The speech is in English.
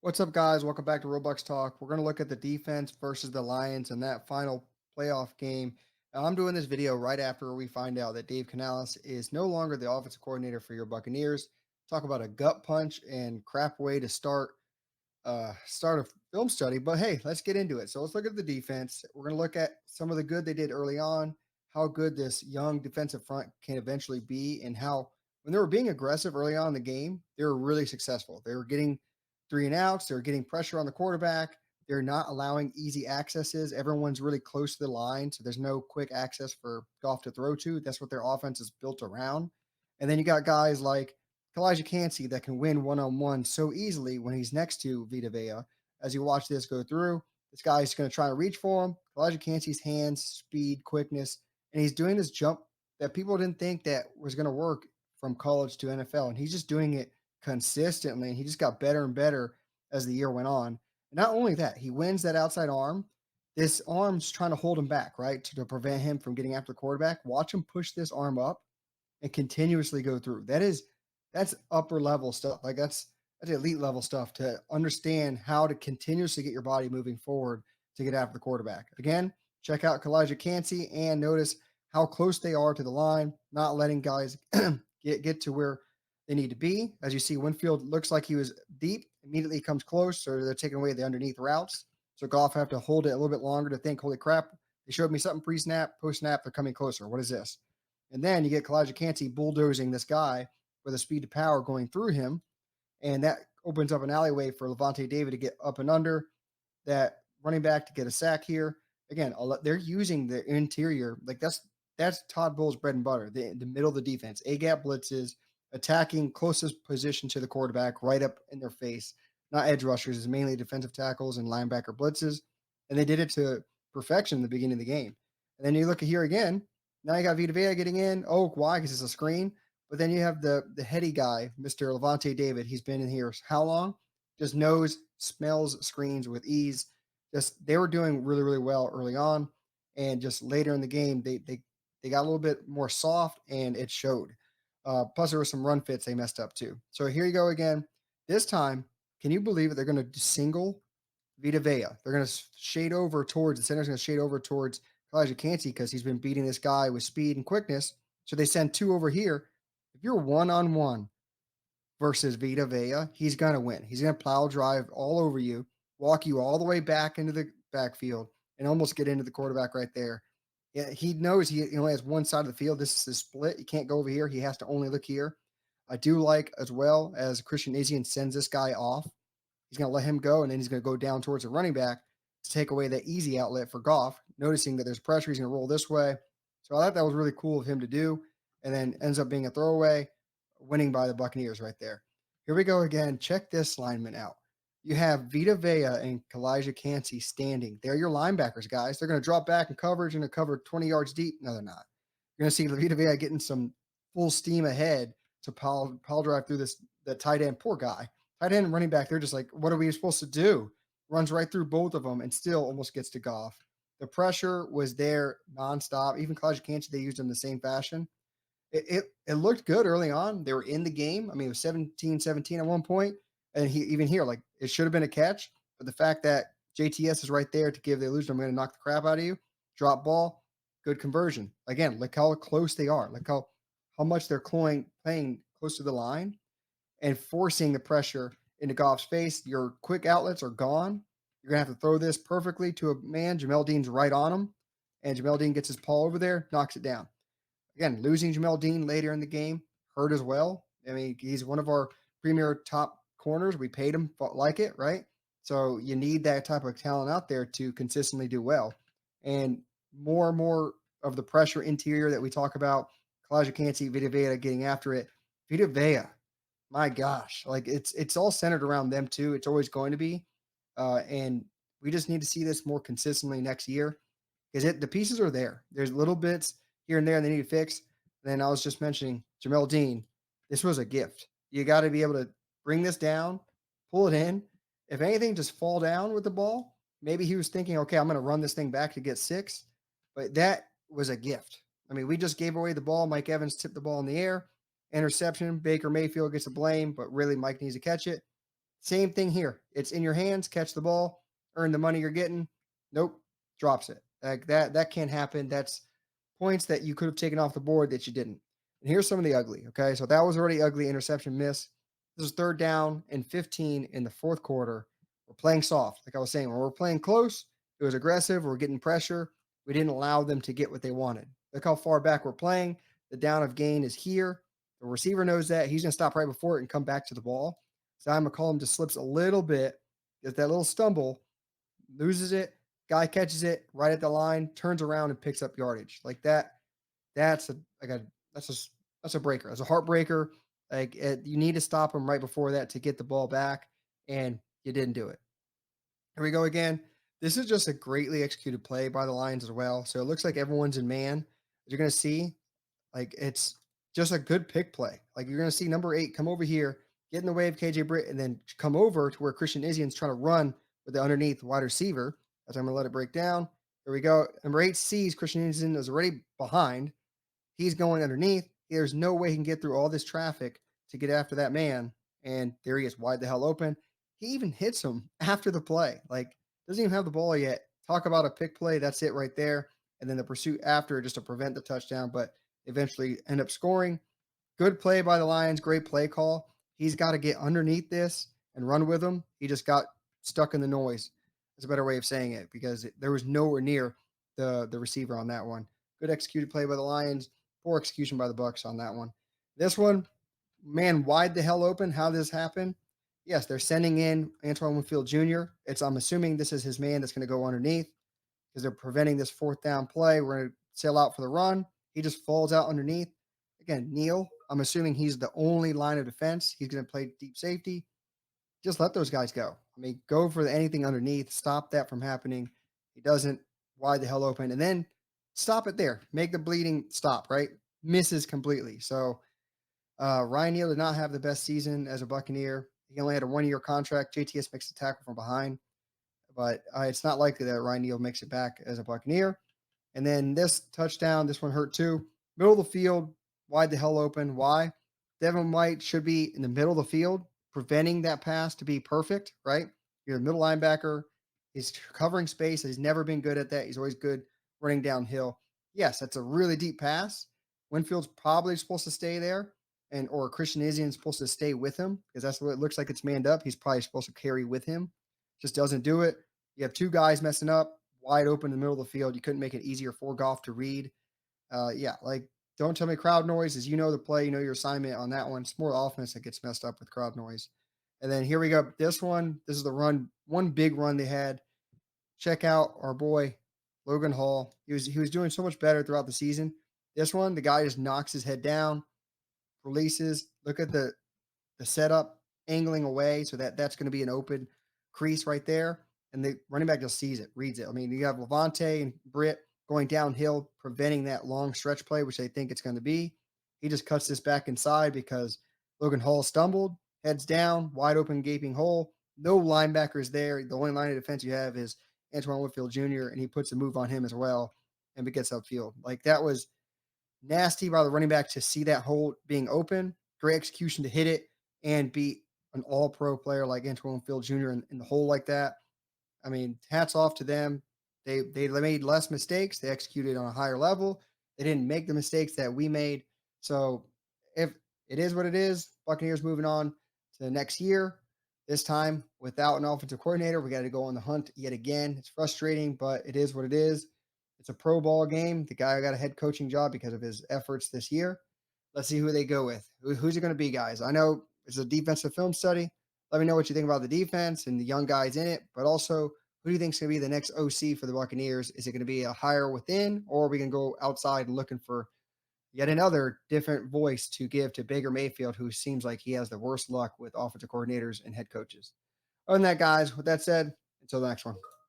What's up, guys? Welcome back to Roblox Talk. We're going to look at the defense versus the Lions in that final playoff game. I'm doing this video right after we find out that Dave Canales is no longer the offensive coordinator for your Buccaneers. Talk about a gut punch and crap way to start a film study. But hey, let's get into it. So let's look at the defense. We're going to look at some of the good they did early on, how good this young defensive front can eventually be, and how when they were being aggressive early on in the game, they were really successful. They were getting three and outs, they were getting pressure on the quarterback. They're not allowing easy accesses. Everyone's really close to the line, so there's no quick access for Goff to throw to. That's what their offense is built around. And then you got guys like Elijah Cansey that can win one on one so easily when he's next to Vita Vea. As you watch this go through, this guy's going to try to reach for him. Elijah Cansey's hands, speed, quickness, and he's doing this jump that people didn't think that was going to work from college to NFL, and he's just doing it consistently. And he just got better and better as the year went on. And not only that, he wins that outside arm. This arm's trying to hold him back, right, to prevent him from getting after the quarterback. Watch him push this arm up and continuously go through. That's upper level stuff. Like that's elite level stuff to understand how to continuously get your body moving forward to get after the quarterback. Again, check out Elijah Cansey and notice how close they are to the line, not letting guys get to where they need to be. As you see, Winfield looks like he was deep, immediately comes close, so they're taking away the underneath routes. So Goff have to hold it a little bit longer to think, holy crap, they showed me something pre-snap, post-snap, they're coming closer. What is this? And then you get Elijah Cansey bulldozing this guy with a speed to power going through him. And that opens up an alleyway for Levante David to get up and under that running back to get a sack here. Again, they're using the interior. Like that's Todd Bowles' bread and butter, the middle of the defense. A-gap blitzes, attacking closest position to the quarterback right up in their face. Not edge rushers, is mainly defensive tackles and linebacker blitzes. And they did it to perfection in the beginning of the game. And then you look at here again. Now you got Vita Vea getting in. Oh, why? Because it's a screen. But then you have the heady guy, Mr. Levante David. He's been in here how long? Just knows, smells screens with ease. Just they were doing really, really well early on. And just later in the game, they got a little bit more soft and it showed. Plus, there were some run fits they messed up too. So here you go again. This time, can you believe it? They're going to single Vita Vea. They're going to shade over towards the center's going to shade over towards Elijah Cansey because he's been beating this guy with speed and quickness. So they send two over here. If you're one on one versus Vita Vea, he's going to win. He's going to plow drive all over you, walk you all the way back into the backfield, and almost get into the quarterback right there. Yeah, he knows he only has one side of the field. This is a split. He can't go over here. He has to only look here. I do like as well as Christian Izian sends this guy off. He's going to let him go, and then he's going to go down towards the running back to take away that easy outlet for Goff. Noticing that there's pressure, he's going to roll this way. So I thought that was really cool of him to do, and then ends up being a throwaway, winning by the Buccaneers right there. Here we go again. Check this lineman out. You have Vita Vea and Elijah Cansey standing. They're your linebackers, guys. They're going to drop back in coverage and cover 20 yards deep. No, they're not. You're going to see Vita Vea getting some full steam ahead to Paul drive through the tight end. Poor guy. Tight end and running back, they're just like, what are we supposed to do? Runs right through both of them and still almost gets to Goff. The pressure was there nonstop. Even Elijah Cansey, they used him the same fashion. It looked good early on. They were in the game. I mean, it was 17-17 at one point. And even here, like it should have been a catch. But the fact that JTS is right there to give the illusion I'm going to knock the crap out of you, drop ball, good conversion. Again, look how close they are. Look how much they're playing close to the line and forcing the pressure into Goff's face. Your quick outlets are gone. You're going to have to throw this perfectly to a man. Jamel Dean's right on him. And Jamel Dean gets his paw over there, knocks it down. Again, losing Jamel Dean later in the game hurt as well. I mean, he's one of our premier top corners. We paid him like it, right? So you need that type of talent out there to consistently do well. And more of the pressure interior that we talk about, Elijah Cansey, Vita Vea getting after it. Vita Vea, my gosh, like it's all centered around them too. It's always going to be. And we just need to see this more consistently next year because the pieces are there. There's little bits here and there they need to fix. And then I was just mentioning Jamel Dean. This was a gift. You got to be able to bring this down, pull it in. If anything, just fall down with the ball. Maybe he was thinking, okay, I'm going to run this thing back to get 6. But that was a gift. I mean, we just gave away the ball. Mike Evans tipped the ball in the air. Interception. Baker Mayfield gets the blame, but really Mike needs to catch it. Same thing here. It's in your hands, catch the ball, earn the money you're getting. Nope, drops it. Like that can't happen. That's points that you could have taken off the board that you didn't. And here's some of the ugly. Okay. So that was already ugly interception miss. This is third down and 15 in the fourth quarter. We're playing soft. Like I was saying, when we're playing close, it was aggressive. We're getting pressure. We didn't allow them to get what they wanted. Look how far back we're playing. The down of gain is here. The receiver knows that. He's going to stop right before it and come back to the ball. Simon McCollum just slips a little bit, gets that little stumble, loses it. Guy catches it right at the line, turns around and picks up yardage like that. That's a like a that's a that's a breaker. That's a heartbreaker. You need to stop him right before that to get the ball back, and you didn't do it. Here we go again. This is just a greatly executed play by the Lions as well. So it looks like everyone's in man. As you're gonna see, like it's just a good pick play. Like you're going to see number 8 come over here, get in the way of KJ Britt, and then come over to where Christian Isian's trying to run with the underneath wide receiver. As I'm going to let it break down. Here we go. Number 8 sees Christian Isian is already behind. He's going underneath. There's no way he can get through all this traffic to get after that man. And there he is, wide the hell open. He even hits him after the play. Like doesn't even have the ball yet. Talk about a pick play. That's it right there. And then the pursuit after just to prevent the touchdown, but eventually end up scoring. Good play by the Lions. Great play call. He's got to get underneath this and run with him. He just got stuck in the noise. That's a better way of saying it because there was nowhere near the receiver on that one. Good executed play by the Lions. Poor execution by the Bucs on that one. This one, man, wide the hell open. How this happened? Yes, they're sending in Antoine Winfield Jr. I'm assuming this is his man that's going to go underneath because they're preventing this fourth down play. We're going to sail out for the run. He just falls out underneath. Again, Neal, I'm assuming he's the only line of defense. He's going to play deep safety. Just let those guys go. I mean, go for anything underneath. Stop that from happening. He doesn't. Wide the hell open. And then stop it there. Make the bleeding stop, right? Misses completely. So Ryan Neal did not have the best season as a Buccaneer. He only had a 1-year contract. JTS makes the tackle from behind. But it's not likely that Ryan Neal makes it back as a Buccaneer. And then this touchdown, this one hurt too. Middle of the field, wide the hell open. Why? Devin White should be in the middle of the field, preventing that pass to be perfect, right? You're the middle linebacker. He's covering space. He's never been good at that. He's always good running downhill. Yes, that's a really deep pass. Winfield's probably supposed to stay there, and or Christian Isian's supposed to stay with him because that's what it looks like. It's manned up. He's probably supposed to carry with him. Just doesn't do it. You have two guys messing up wide open in the middle of the field. You couldn't make it easier for Goff to read. Yeah, like don't tell me crowd noise is you know the play, you know your assignment on that one. It's more offense that gets messed up with crowd noise. And then here we go. This one, this is the run, one big run they had. Check out our boy Logan Hall. He was doing so much better throughout the season. This one, the guy just knocks his head down, releases. Look at the setup angling away, so that's going to be an open crease right there. And the running back just sees it, reads it. I mean, you have Levante and Britt going downhill, preventing that long stretch play, which they think it's going to be. He just cuts this back inside because Logan Hall stumbled, heads down, wide open, gaping hole. No linebackers there. The only line of defense you have is Antoine Whitfield Jr., and he puts a move on him as well and gets upfield. Like that was nasty by the running back to see that hole being open. Great execution to hit it and beat an all pro player like Antoine Field Jr. In the hole like that. I mean, hats off to them. They made less mistakes. They executed on a higher level. They didn't make the mistakes that we made. So if it is what it is, Buccaneers moving on to the next year. This time without an offensive coordinator, we got to go on the hunt yet again. It's frustrating, but it is what it is. It's a pro ball game. The guy got a head coaching job because of his efforts this year. Let's see who they go with. Who's it going to be, guys? I know it's a defensive film study. Let me know what you think about the defense and the young guys in it, but also who do you think is going to be the next OC for the Buccaneers? Is it going to be a hire within, or are we going to go outside and looking for yet another different voice to give to Baker Mayfield, who seems like he has the worst luck with offensive coordinators and head coaches? Other than that, guys, with that said, until the next one.